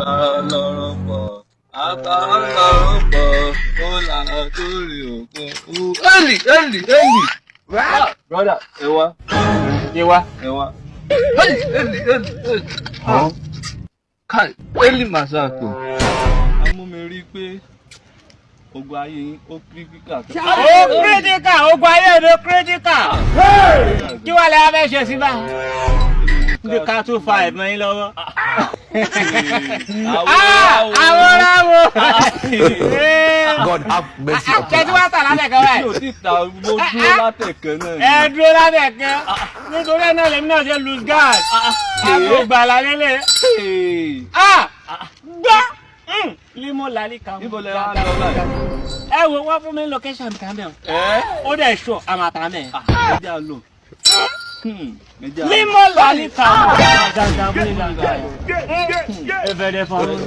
lọ́rọ̀ pọ̀ àkàrà lọ́rọ̀ pọ̀ ó lànà lórí òkun. Eli. Brother, ẹ wá. Eli. Kai, Eli Masako. Àmọ́ mi rí pé ogun ayé yín ó critical. Ogun ayé ló critical. Kí wàá lè fẹ́ ṣe sí bá? Ndé ká tó fa ẹ̀mọ́ yín lọ́wọ́. Àwòrán. God have mercy upon us. Ṣé tí wàá tà látẹ̀kẹ́ báyìí? Yóò ti ta mo dúró látẹ̀kẹ́ náà. Ẹ dúró látẹ̀kẹ́. Nítorí náà lèmi náà ṣe lose guard. Àgbo gbàlà lélẹ̀. Gbọ́. Limo lali kan. Níbo lẹ wá lọ báyìí? Ẹ wo wọ́n fún mi location kan bẹ́ẹ̀. Ó dẹ̀ ṣọ àmàtà mẹ́. Ẹ jẹ́ àlọ́. Limo lali kan. Ẹ fẹ́ dẹ fọ́nrún.